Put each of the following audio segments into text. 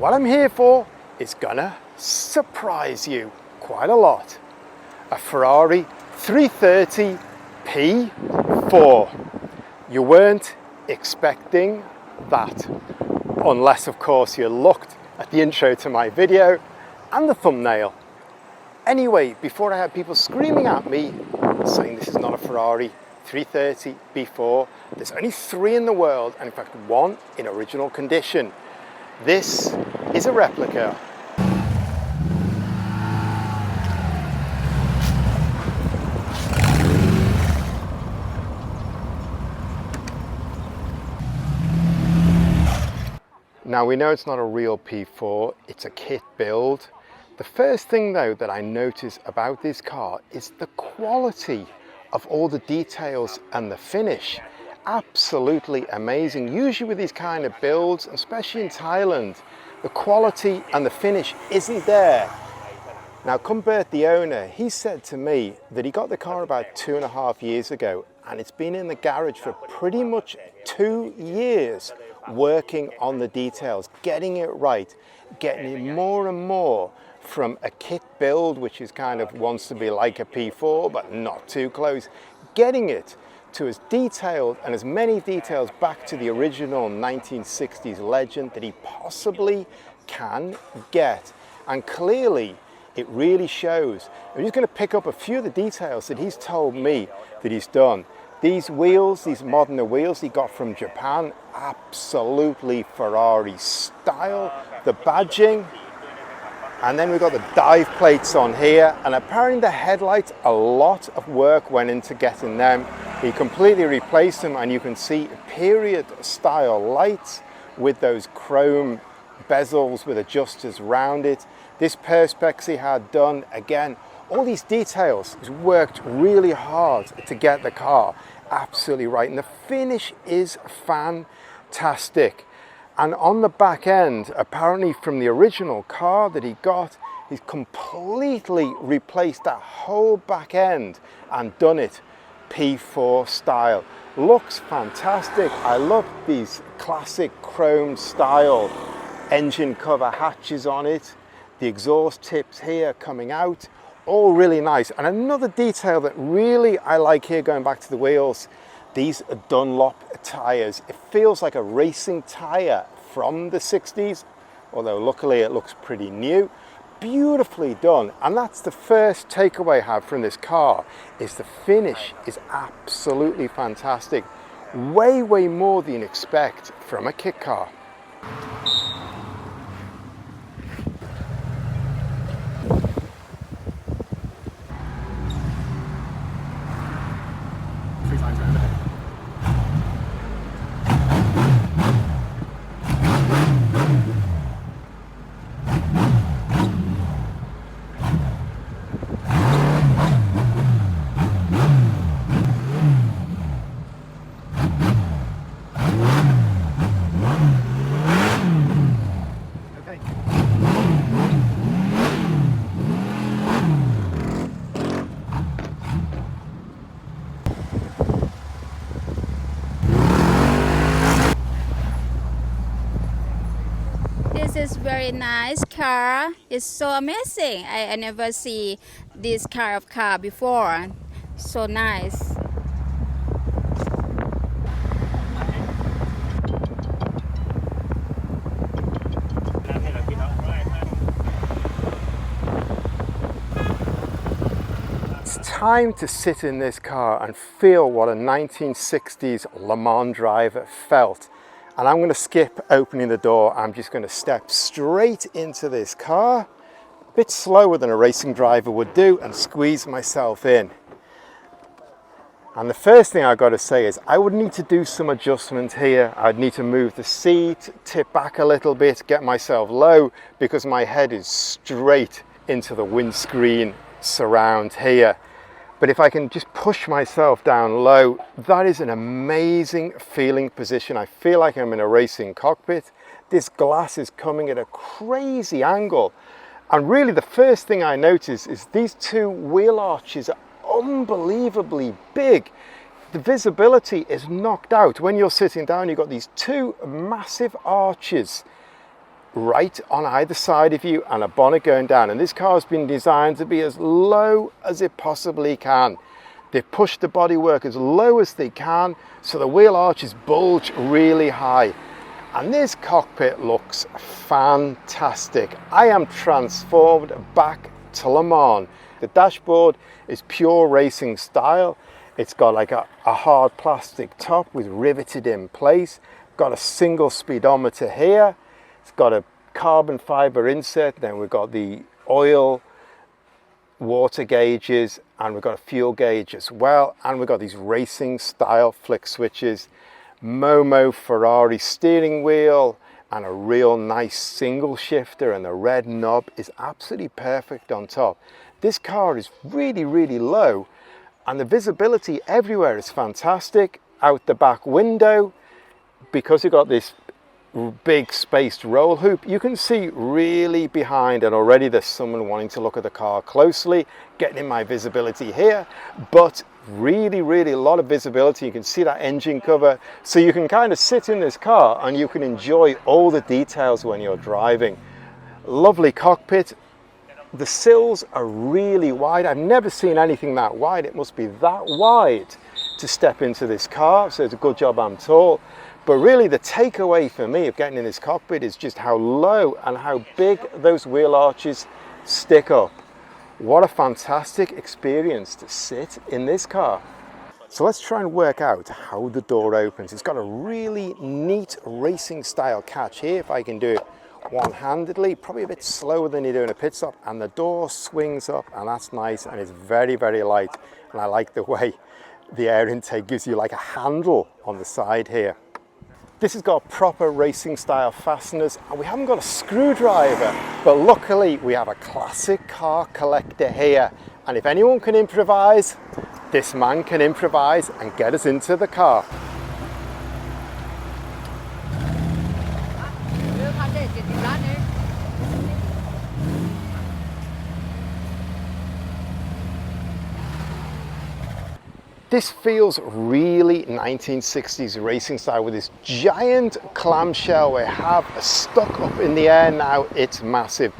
what I'm here for is gonna surprise you quite a lot. A Ferrari 330 P4. You weren't expecting that, unless of course you looked at the intro to my video and the thumbnail. Anyway, before I had people screaming at me saying this is not a Ferrari 330 B4, there's only 3 in the world, and in fact 1 in original condition. This is a replica. Now we know it's not a real P4, it's a kit build. The first thing though that I notice about this car is the quality of all the details and the finish. Absolutely amazing. Usually with these kind of builds, especially in Thailand, the quality and the finish isn't there. Now Kumbert, the owner, he said to me that he got the car about 2.5 years ago, and it's been in the garage for pretty much 2 years working on the details, getting it right, getting it more and more from a kit build, which is kind of wants to be like a P4 but not too close, getting it to as detailed and as many details back to the original 1960s legend that he possibly can get. And clearly it really shows. I'm just going to pick up a few of the details that he's told me that he's done. These wheels, these modern wheels he got from Japan, absolutely Ferrari style. The badging, and then we've got the dive plates on here, and apparently the headlights, a lot of work went into getting them. He completely replaced them, and you can see period style lights with those chrome bezels with adjusters round it. This perspex he had done, again, all these details. He's worked really hard to get the car absolutely right, and the finish is fantastic. And on the back end, apparently from the original car that he got, he's completely replaced that whole back end and done it P4 style. Looks fantastic. I love these classic chrome style engine cover hatches on it. The exhaust tips here coming out, all really nice. And another detail that really I like here, going back to the wheels, these are Dunlop tires. It feels like a racing tire from the 60s, although luckily it looks pretty new. Beautifully done. And that's the first takeaway I have from this car, is the finish is absolutely fantastic. Way more than you expect from a kit car. This is very nice car. It's so amazing. I never see this kind of car before. So nice. It's time to sit in this car and feel what a 1960s Le Mans driver felt. And I'm going to skip opening the door. I'm just going to step straight into this car, a bit slower than a racing driver would do, and squeeze myself in. And the first thing I've got to say is I would need to do some adjustment here. I'd need to move the seat, tip back a little bit, get myself low, because my head is straight into the windscreen surround here. But if I can just push myself down low, that is an amazing feeling position. I feel like I'm in a racing cockpit. This glass is coming at a crazy angle. And really the first thing I notice is these 2 wheel arches are unbelievably big. The visibility is knocked out. When you're sitting down, you've got these 2 massive arches right on either side of you and a bonnet going down. And this car has been designed to be as low as it possibly can. They've pushed the bodywork as low as they can so the wheel arches bulge really high. And this cockpit looks fantastic. I am transformed back to Le Mans. The dashboard is pure racing style. It's got like a hard plastic top with riveted in place. Got a single speedometer here. It's got a carbon fiber insert. Then we've got the oil, water gauges, and we've got a fuel gauge as well. And we've got these racing style flick switches. Momo Ferrari steering wheel and a real nice single shifter, and the red knob is absolutely perfect on top. This car is really, really low, and the visibility everywhere is fantastic. Out the back window, because you've got this big spaced roll hoop, you can see really behind, and already there's someone wanting to look at the car closely, getting in my visibility here, but really, really a lot of visibility. You can see that engine cover, so you can kind of sit in this car and you can enjoy all the details when you're driving. Lovely cockpit. The sills are really wide. I've never seen anything that wide. It must be that wide to step into this car, so it's a good job I'm tall. But really the takeaway for me of getting in this cockpit is just how low and how big those wheel arches stick up. What a fantastic experience to sit in this car. So let's try and work out how the door opens. It's got a really neat racing style catch here, if I can do it one-handedly, probably a bit slower than you do in a pit stop, and the door swings up, and that's nice, and it's very, very light. And I like the way the air intake gives you like a handle on the side here. This has got proper racing style fasteners, and we haven't got a screwdriver, but luckily we have a classic car collector here. And if anyone can improvise, this man can improvise and get us into the car. This feels really 1960s racing style with this giant clamshell we have stuck up in the air now. It's massive,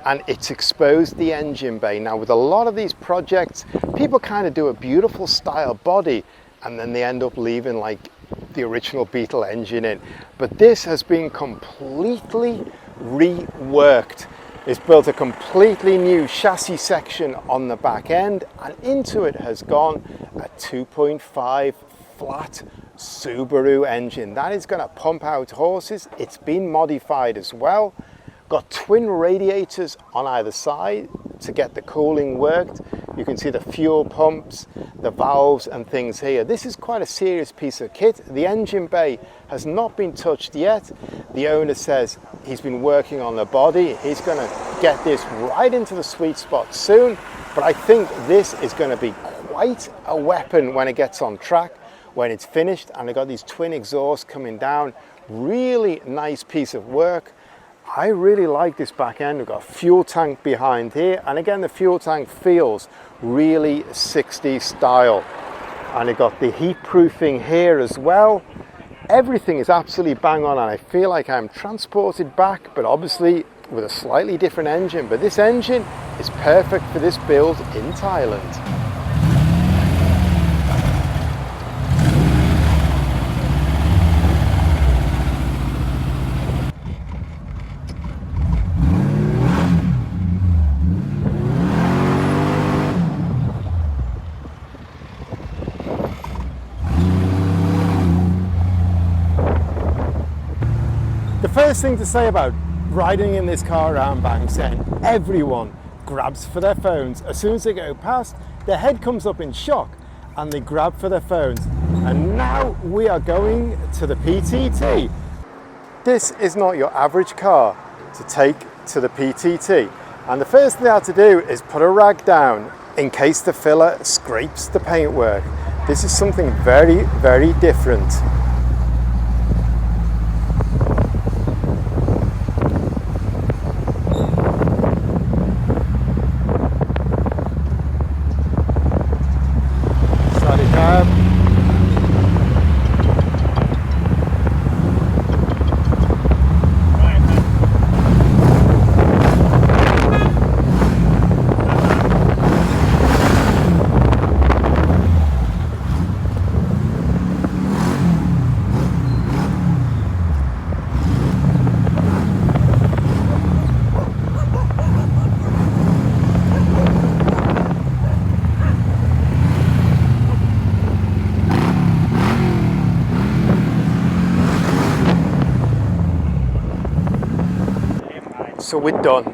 and it's exposed the engine bay. Now with a lot of these projects, people kind of do a beautiful style body and then they end up leaving like the original Beetle engine in. But this has been completely reworked. It's built a completely new chassis section on the back end, and into it has gone a 2.5 flat Subaru engine. That is going to pump out horses. It's been modified as well. Got twin radiators on either side to get the cooling worked. You can see the fuel pumps, the valves and things here. This is quite a serious piece of kit. The engine bay has not been touched yet. The owner says he's been working on the body. He's going to get this right into the sweet spot soon, but I think this is going to be quite a weapon when it gets on track, when it's finished. And I've got these twin exhausts coming down. Really nice piece of work. I really like this back end. We've got a fuel tank behind here, and again the fuel tank feels really 60s style. And you've got the heat proofing here as well. Everything is absolutely bang on, and I feel like I'm transported back, but obviously with a slightly different engine. But this engine is perfect for this build in Thailand. The first thing to say about riding in this car around Bangkok, everyone grabs for their phones. As soon as they go past, their head comes up in shock and they grab for their phones. And now we are going to the PTT. This is not your average car to take to the PTT. And the first thing I have to do is put a rag down in case the filler scrapes the paintwork. This is something very, very different. So we're done.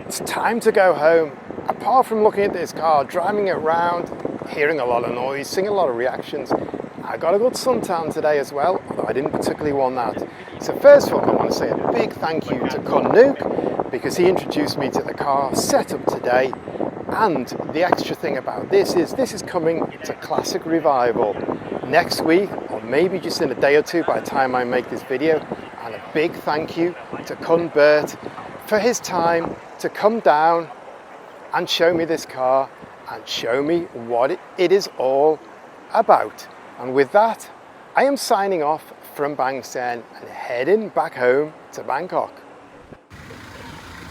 It's time to go home. Apart from looking at this car, driving it around, hearing a lot of noise, seeing a lot of reactions, I got a good suntan today as well, although I didn't particularly want that. So first of all, I want to say a big thank you to Nuke because he introduced me to the car, set up today, and the extra thing about this is coming to Classic Revival next week, or maybe just in a day or two by the time I make this video. And a big thank you to Bert for his time to come down and show me this car and show me what it is all about. And with that, I am signing off from Bang Sen and heading back home to Bangkok.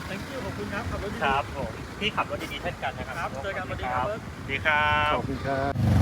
Thank you ขอบคุณครับขับรถดี ครับผมพี่ขับรถดีๆเช่นกันนะครับ ครับเจอกันสวัสดีครับ สวัสดีครับ ขอบคุณครับ